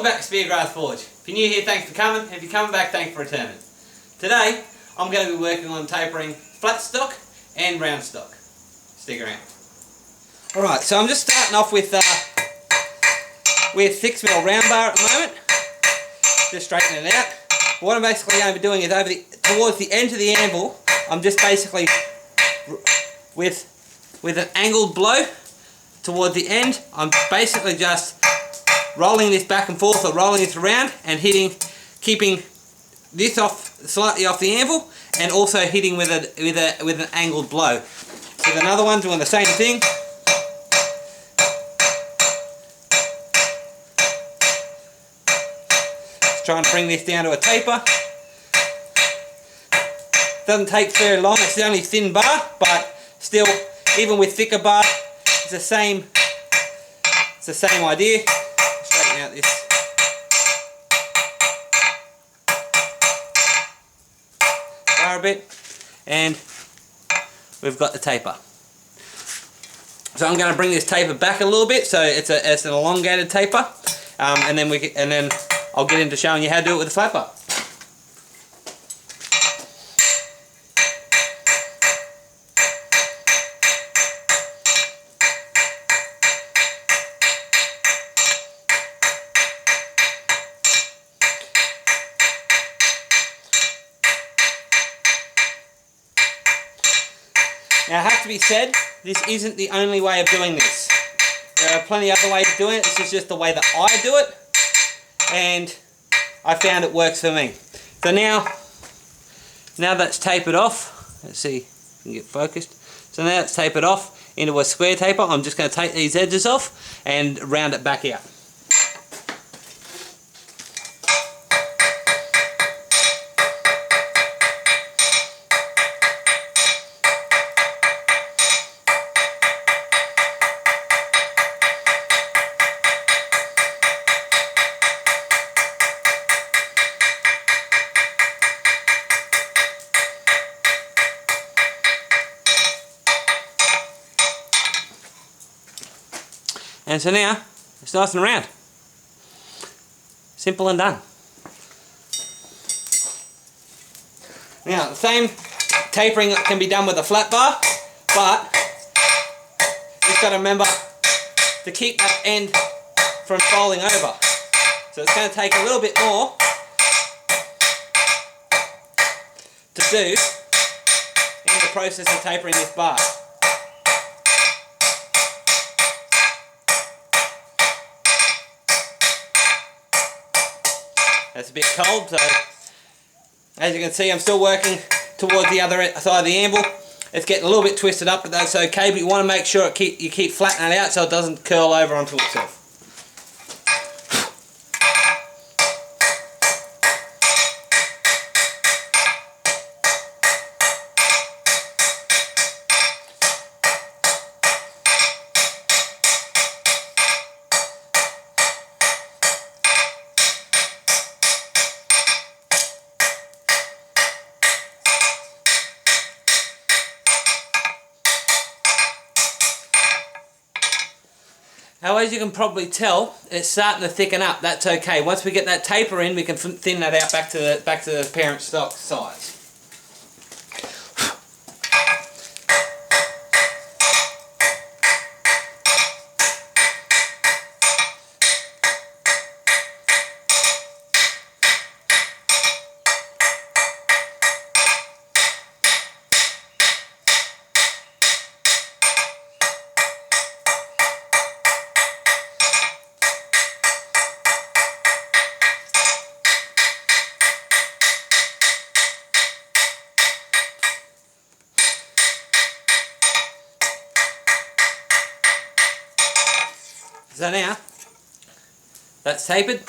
Welcome back to Speargrass Forge. If you're new here, thanks for coming. If you're coming back, thanks for returning. Today, I'm going to be working on tapering flat stock and round stock. Stick around. Alright, so I'm just starting off with 6mm round bar at the moment. Just straightening it out. What I'm basically going to be doing is towards the end of the anvil, I'm just basically with an angled blow toward the end, I'm basically just rolling this back and forth or rolling this around and keeping this slightly off the anvil, and also hitting with an angled blow. With another one doing the same thing. Just trying to bring this down to a taper. Doesn't take very long, it's the only thin bar, but still, even with thicker bar, it's the same idea. Straighten out this bar a bit, and we've got the taper. So I'm going to bring this taper back a little bit, so it's an elongated taper, and then I'll get into showing you how to do it with a flat bar. Now, it has to be said, this isn't the only way of doing this. There are plenty of other ways of doing it. This is just the way that I do it, and I found it works for me. So now that's tapered off, let's see if we can get focused. So now it's tapered off into a square taper. I'm just going to take these edges off and round it back out. And so now, it's nice and round. Simple and done. Now, the same tapering can be done with a flat bar, but you've got to remember to keep that end from falling over. So it's going to take a little bit more to do in the process of tapering this bar. It's a bit cold, so as you can see, I'm still working towards the other side of the anvil. It's getting a little bit twisted up, but that's okay. But you want to make sure you keep flattening it out so it doesn't curl over onto itself. Now, as you can probably tell, it's starting to thicken up. That's okay. Once we get that taper in, we can thin that out back to the parent stock size. So now, that's tapered,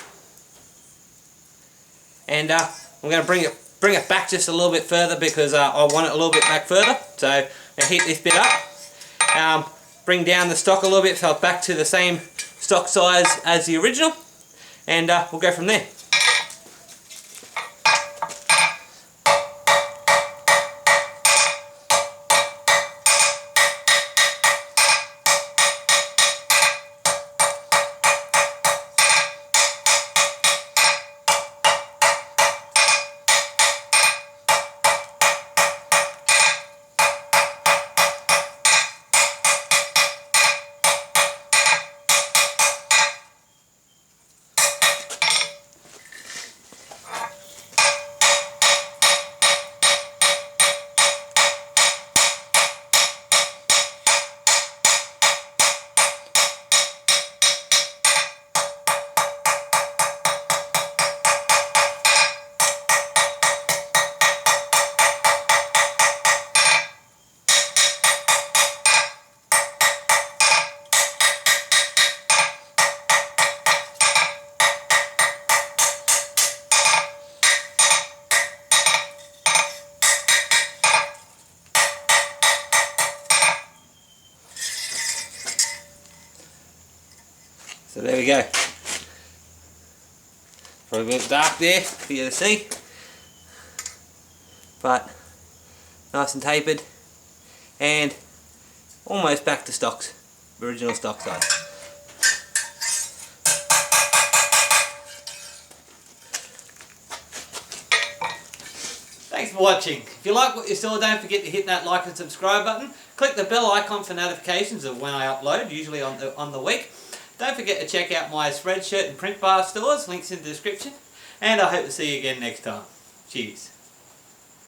and I'm going to bring it back just a little bit further because I want it a little bit back further. So I'm going to heat this bit up, bring down the stock a little bit so it's back to the same stock size as the original, and we'll go from there. So there we go. Probably a bit dark there for you to see, but nice and tapered and almost back to stocks, original stock size. Thanks for watching. If you like what you saw, don't forget to hit that like and subscribe button. Click the bell icon for notifications of when I upload, usually on the week. Don't forget to check out my Spreadshirt and Print Bar stores, links in the description. And I hope to see you again next time. Cheers.